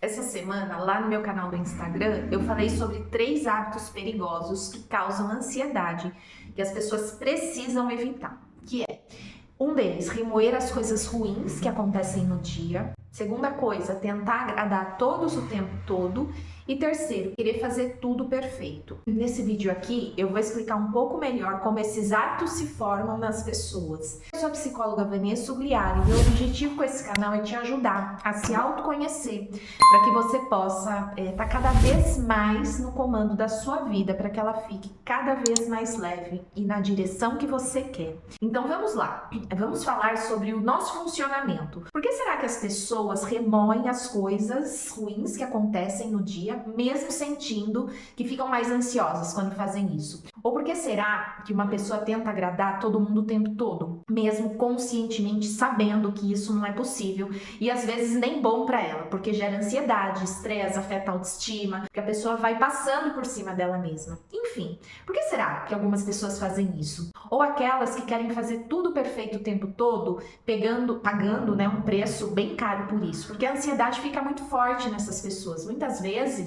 Essa semana, lá no meu canal do Instagram, eu falei sobre 3 hábitos perigosos que causam ansiedade, que as pessoas precisam evitar, que é um deles, remoer as coisas ruins que acontecem no dia. Segunda coisa, tentar agradar a todos o tempo todo. E terceiro, querer fazer tudo perfeito. Nesse vídeo aqui, eu vou explicar um pouco melhor como esses hábitos se formam nas pessoas. Eu sou a psicóloga Vanessa Ugliari e o objetivo com esse canal é te ajudar a se autoconhecer, para que você possa estar cada vez mais no comando da sua vida, para que ela fique cada vez mais leve e na direção que você quer. Então vamos lá, vamos falar sobre o nosso funcionamento. Por que será que as pessoas remoem as coisas ruins que acontecem no dia, mesmo sentindo que ficam mais ansiosas quando fazem isso? Ou por que será que uma pessoa tenta agradar todo mundo o tempo todo, mesmo conscientemente sabendo que isso não é possível e às vezes nem bom para ela, porque gera ansiedade, estresse, afeta a autoestima, porque a pessoa vai passando por cima dela mesma. Enfim, por que será que algumas pessoas fazem isso? Ou aquelas que querem fazer tudo perfeito o tempo todo, pagando um preço bem caro por isso, porque a ansiedade fica muito forte nessas pessoas. Muitas vezes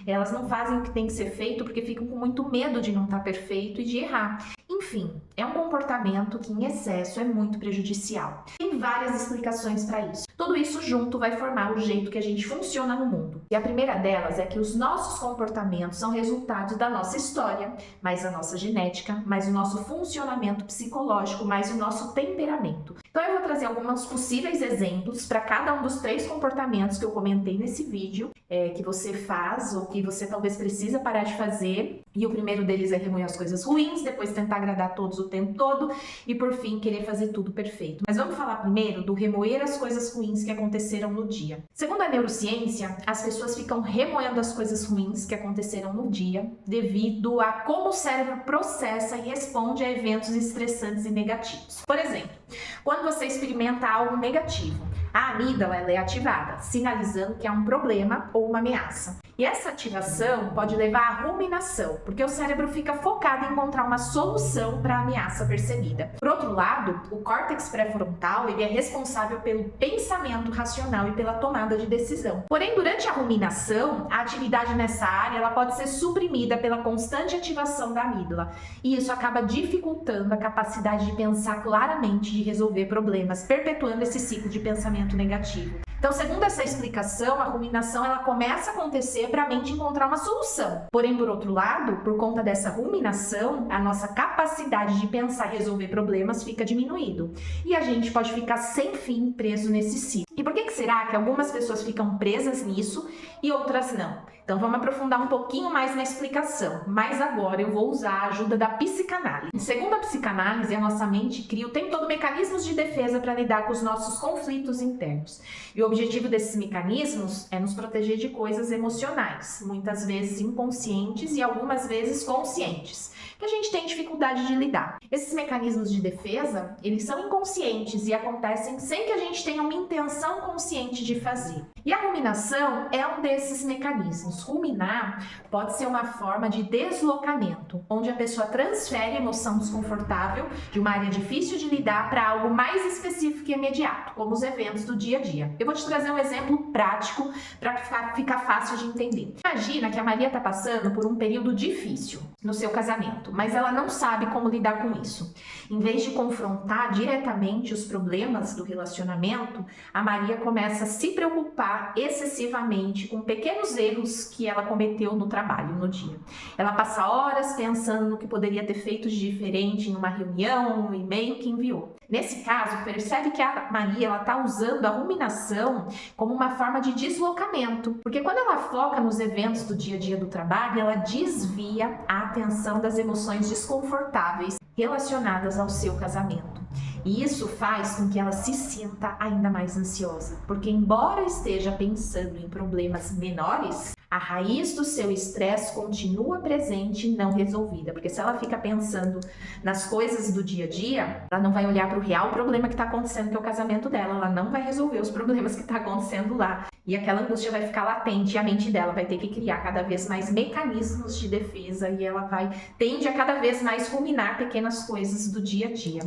elas não fazem o que tem que ser feito porque ficam com muito medo de não estar perfeito e de errar. Enfim, é um comportamento que em excesso é muito prejudicial. Tem várias explicações para isso. Tudo isso junto vai formar o jeito que a gente funciona no mundo. E a primeira delas é que os nossos comportamentos são resultados da nossa história, mais a nossa genética, mais o nosso funcionamento psicológico, mais o nosso temperamento. Então eu vou trazer alguns possíveis exemplos para cada um dos 3 comportamentos que eu comentei nesse vídeo, que você faz ou que você talvez precisa parar de fazer. E o primeiro deles é remoer as coisas ruins, depois tentar agradar a todos o tempo todo e por fim querer fazer tudo perfeito. Mas vamos falar primeiro do remoer as coisas ruins que aconteceram no dia. Segundo a neurociência, as pessoas ficam remoendo as coisas ruins que aconteceram no dia devido a como o cérebro processa e responde a eventos estressantes e negativos. Por exemplo, quando você experimenta algo negativo, a amígdala é ativada, sinalizando que há um problema ou uma ameaça. E essa ativação pode levar à ruminação, porque o cérebro fica focado em encontrar uma solução para a ameaça percebida. Por outro lado, o córtex pré-frontal ele é responsável pelo pensamento racional e pela tomada de decisão. Porém, durante a ruminação, a atividade nessa área ela pode ser suprimida pela constante ativação da amígdala. E isso acaba dificultando a capacidade de pensar claramente e de resolver problemas, perpetuando esse ciclo de pensamento negativo. Então, segundo essa explicação, a ruminação ela começa a acontecer para a mente encontrar uma solução. Porém, por outro lado, por conta dessa ruminação, a nossa capacidade de pensar e resolver problemas fica diminuído. E a gente pode ficar sem fim preso nesse ciclo. E por que será que algumas pessoas ficam presas nisso e outras não? Então vamos aprofundar um pouquinho mais na explicação, mas agora eu vou usar a ajuda da psicanálise. Segundo a psicanálise, a nossa mente cria o tempo todo mecanismos de defesa para lidar com os nossos conflitos internos. E o objetivo desses mecanismos é nos proteger de coisas emocionais, muitas vezes inconscientes e algumas vezes conscientes, que a gente tem dificuldade de lidar. Esses mecanismos de defesa, eles são inconscientes e acontecem sem que a gente tenha uma intenção consciente de fazer. E a ruminação é um desses mecanismos. Ruminar pode ser uma forma de deslocamento, onde a pessoa transfere a emoção desconfortável de uma área difícil de lidar para algo mais específico e imediato, como os eventos do dia a dia. Eu vou te trazer um exemplo prático para ficar fácil de entender. Imagina que a Maria está passando por um período difícil no seu casamento, mas ela não sabe como lidar com isso. Em vez de confrontar diretamente os problemas do relacionamento, a Maria começa a se preocupar excessivamente com pequenos erros que ela cometeu no trabalho, no dia. Ela passa horas pensando no que poderia ter feito de diferente em uma reunião ou no e-mail que enviou. Nesse caso, percebe que a Maria está usando a ruminação como uma forma de deslocamento, porque quando ela foca nos eventos do dia a dia do trabalho, ela desvia a atenção das emoções desconfortáveis relacionadas ao seu casamento. E isso faz com que ela se sinta ainda mais ansiosa, porque embora esteja pensando em problemas menores, a raiz do seu estresse continua presente e não resolvida, porque se ela fica pensando nas coisas do dia a dia, ela não vai olhar para o real problema que está acontecendo, que é o casamento dela, ela não vai resolver os problemas que estão acontecendo lá. E aquela angústia vai ficar latente e a mente dela vai ter que criar cada vez mais mecanismos de defesa e ela tende a cada vez mais ruminar pequenas coisas do dia a dia.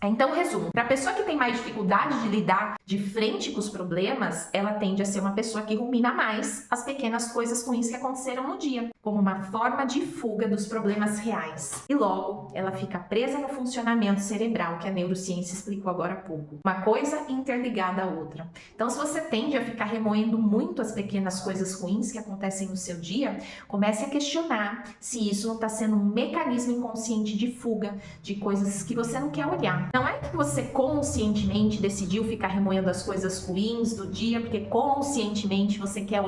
Então, resumo, para a pessoa que tem mais dificuldade de lidar de frente com os problemas, ela tende a ser uma pessoa que rumina mais as pequenas coisas ruins que aconteceram no dia, como uma forma de fuga dos problemas reais. E logo, ela fica presa no funcionamento cerebral que a neurociência explicou agora há pouco. Uma coisa interligada à outra. Então, se você tende a ficar remoendo muito as pequenas coisas ruins que acontecem no seu dia, comece a questionar se isso não está sendo um mecanismo inconsciente de fuga de coisas que você não quer olhar. Não é que você conscientemente decidiu ficar remoendo as coisas ruins do dia porque conscientemente você quer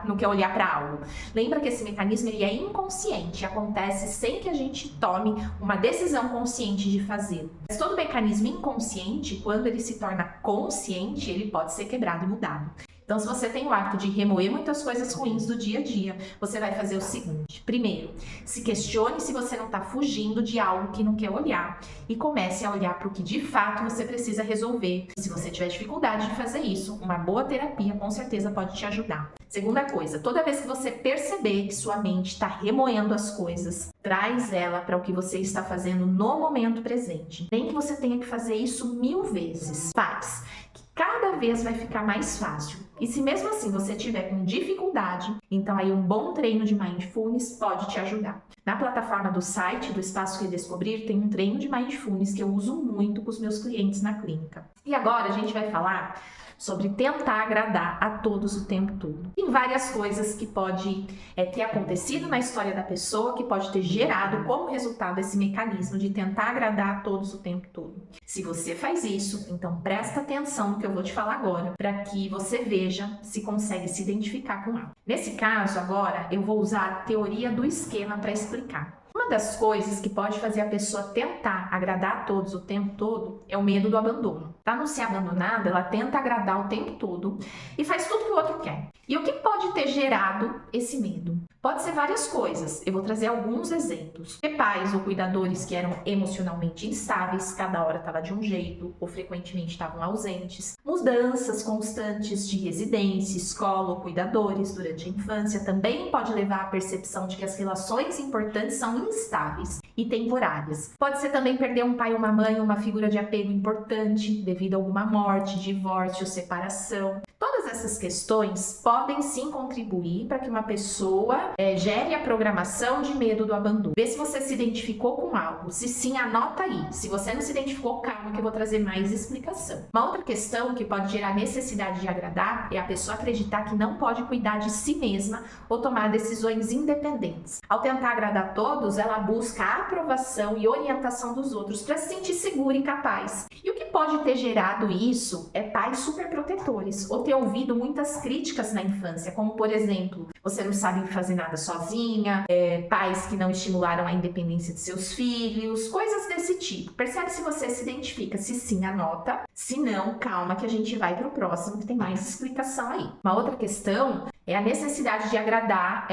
não quer olhar para algo. Lembra que esse mecanismo ele é inconsciente, acontece sem que a gente tome uma decisão consciente de fazê-lo. Mas todo mecanismo inconsciente, quando ele se torna consciente, ele pode ser quebrado e mudado. Então, se você tem o hábito de remoer muitas coisas ruins do dia a dia, você vai fazer o seguinte. Primeiro, se questione se você não está fugindo de algo que não quer olhar e comece a olhar para o que de fato você precisa resolver. Se você tiver dificuldade de fazer isso, uma boa terapia com certeza pode te ajudar. Segunda coisa, toda vez que você perceber que sua mente está remoendo as coisas, traz ela para o que você está fazendo no momento presente. Nem que você tenha que fazer isso 1000 vezes. Faz. Cada vez vai ficar mais fácil. E se mesmo assim você tiver com dificuldade, então aí um bom treino de Mindfulness pode te ajudar. Na plataforma do site do Espaço Redescobrir tem um treino de Mindfulness que eu uso muito com os meus clientes na clínica. E agora a gente vai falar sobre tentar agradar a todos o tempo todo. Tem várias coisas que pode ter acontecido na história da pessoa, que pode ter gerado como resultado esse mecanismo de tentar agradar a todos o tempo todo. Se você faz isso, então presta atenção no que eu vou te falar agora, para que você veja se consegue se identificar com algo. Nesse caso, agora, eu vou usar a teoria do esquema para explicar. Uma das coisas que pode fazer a pessoa tentar agradar a todos o tempo todo é o medo do abandono. Para não ser abandonada, ela tenta agradar o tempo todo e faz tudo que o outro quer. E o que pode ter gerado esse medo? Pode ser várias coisas. Eu vou trazer alguns exemplos. Ter pais ou cuidadores que eram emocionalmente instáveis, cada hora estava de um jeito, ou frequentemente estavam ausentes. Mudanças constantes de residência, escola ou cuidadores durante a infância também pode levar à percepção de que as relações importantes são instáveis e temporárias. Pode ser também perder um pai ou uma mãe ou uma figura de apego importante devido a alguma morte, divórcio ou separação. Todas essas questões podem sim contribuir para que uma pessoa gere a programação de medo do abandono. Vê se você se identificou com algo. Se sim, anota aí. Se você não se identificou, calma que eu vou trazer mais explicação. Uma outra questão que pode gerar necessidade de agradar é a pessoa acreditar que não pode cuidar de si mesma ou tomar decisões independentes. Ao tentar agradar a todos, ela busca a aprovação e orientação dos outros para se sentir segura e capaz. E o que pode ter gerado isso é pais superprotetores ou ter ouvido muitas críticas na infância, como por exemplo, você não sabe fazer nada sozinha, pais que não estimularam a independência de seus filhos, coisas desse tipo. Percebe se você se identifica, se sim, anota, se não, calma que a gente vai para o próximo que tem mais explicação aí. Uma outra questão é a necessidade de agradar,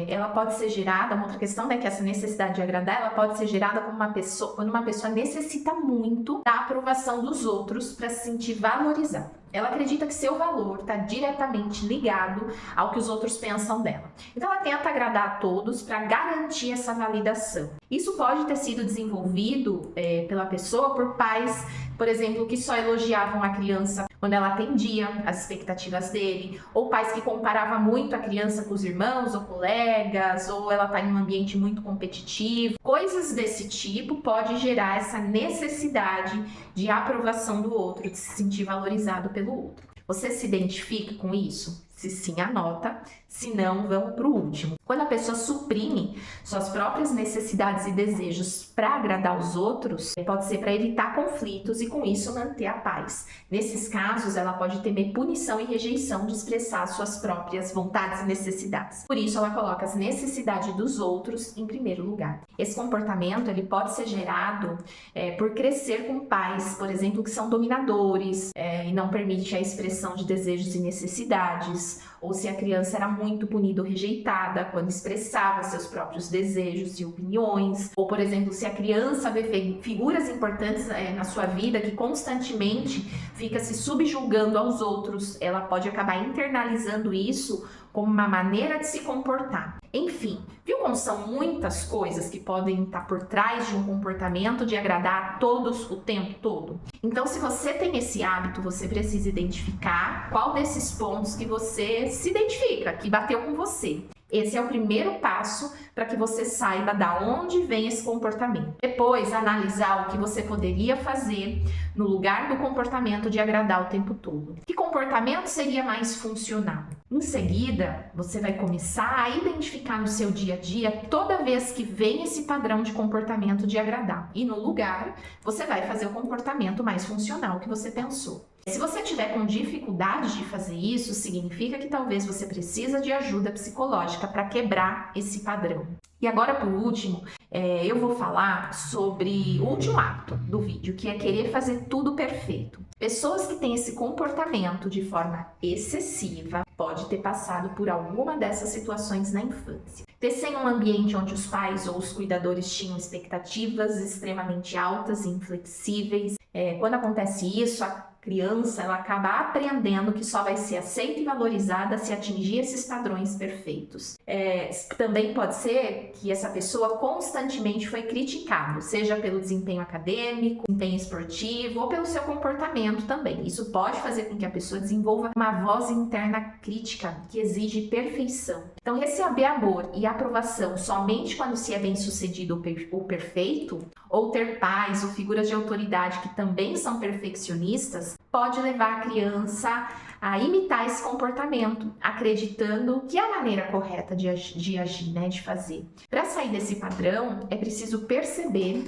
ela pode ser gerada, uma outra questão é que essa necessidade de agradar, ela pode ser gerada quando uma pessoa necessita muito da aprovação dos outros para se sentir valorizada. Ela acredita que seu valor está diretamente ligado ao que os outros pensam dela. Então ela tenta agradar a todos para garantir essa validação. Isso pode ter sido desenvolvido pela pessoa por pais, por exemplo, que só elogiavam a criança quando ela atendia às expectativas dele, ou pais que comparavam muito a criança com os irmãos ou colegas, ou ela está em um ambiente muito competitivo. Coisas desse tipo pode gerar essa necessidade de aprovação do outro, de se sentir valorizado pelo outro. Você se identifica com isso? Se sim, anota. Se não, vamos para o último. Quando a pessoa suprime suas próprias necessidades e desejos para agradar os outros, pode ser para evitar conflitos e com isso manter a paz. Nesses casos, ela pode temer punição e rejeição de expressar suas próprias vontades e necessidades. Por isso, ela coloca as necessidades dos outros em primeiro lugar. Esse comportamento ele pode ser gerado por crescer com pais, por exemplo, que são dominadores e não permite a expressão de desejos e necessidades, ou se a criança era muito punida ou rejeitada quando expressava seus próprios desejos e opiniões, ou por exemplo, se a criança vê figuras importantes na sua vida que constantemente fica se subjugando aos outros, ela pode acabar internalizando isso como uma maneira de se comportar. Enfim, viu como são muitas coisas que podem estar por trás de um comportamento de agradar a todos o tempo todo? Então, se você tem esse hábito, você precisa identificar qual desses pontos que você se identifica, que bateu com você. Esse é o primeiro passo para que você saiba da onde vem esse comportamento. Depois, analisar o que você poderia fazer no lugar do comportamento de agradar o tempo todo. Que comportamento seria mais funcional? Em seguida, você vai começar a identificar no seu dia a dia toda vez que vem esse padrão de comportamento de agradar. E no lugar, você vai fazer o comportamento mais funcional que você pensou. Se você tiver com dificuldade de fazer isso, significa que talvez você precisa de ajuda psicológica para quebrar esse padrão. E agora, por último, eu vou falar sobre o último hábito do vídeo, que é querer fazer tudo perfeito. Pessoas que têm esse comportamento de forma excessiva pode ter passado por alguma dessas situações na infância. Crescer em um ambiente onde os pais ou os cuidadores tinham expectativas extremamente altas e inflexíveis. Quando acontece isso, a criança ela acaba aprendendo que só vai ser aceita e valorizada se atingir esses padrões perfeitos. Também pode ser que essa pessoa constantemente foi criticada, seja pelo desempenho acadêmico, desempenho esportivo ou pelo seu comportamento também. Isso pode fazer com que a pessoa desenvolva uma voz interna crítica que exige perfeição. Então, receber amor e aprovação somente quando se é bem-sucedido ou perfeito, ou ter pais ou figuras de autoridade que também são perfeccionistas, pode levar a criança a imitar esse comportamento, acreditando que é a maneira correta de agir, né, de fazer. Para sair desse padrão, é preciso perceber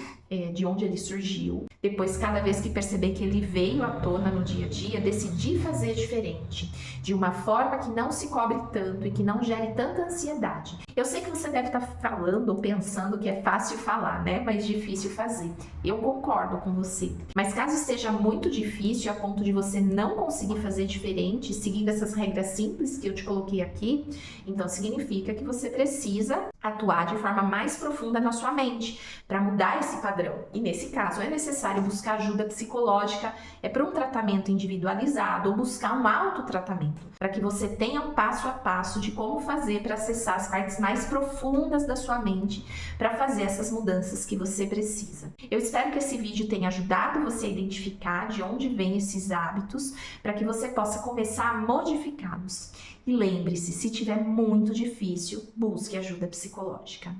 de onde ele surgiu. Depois, cada vez que perceber que ele veio à tona no dia a dia, decidir fazer diferente, de uma forma que não se cobre tanto e que não gere tanta ansiedade. Eu sei que você deve estar falando ou pensando que é fácil falar, né, mas difícil fazer. Eu concordo com você. Mas caso esteja muito difícil a ponto de você não conseguir fazer diferente, seguindo essas regras simples que eu te coloquei aqui, então significa que você precisa atuar de forma mais profunda na sua mente para mudar esse padrão. E nesse caso é necessário buscar ajuda psicológica, para um tratamento individualizado ou buscar um autotratamento, para que você tenha um passo a passo de como fazer para acessar as partes mais profundas da sua mente para fazer essas mudanças que você precisa. Eu espero que esse vídeo tenha ajudado você a identificar de onde vêm esses hábitos para que você possa começar a modificá-los. E lembre-se, se tiver muito difícil, busque ajuda psicológica.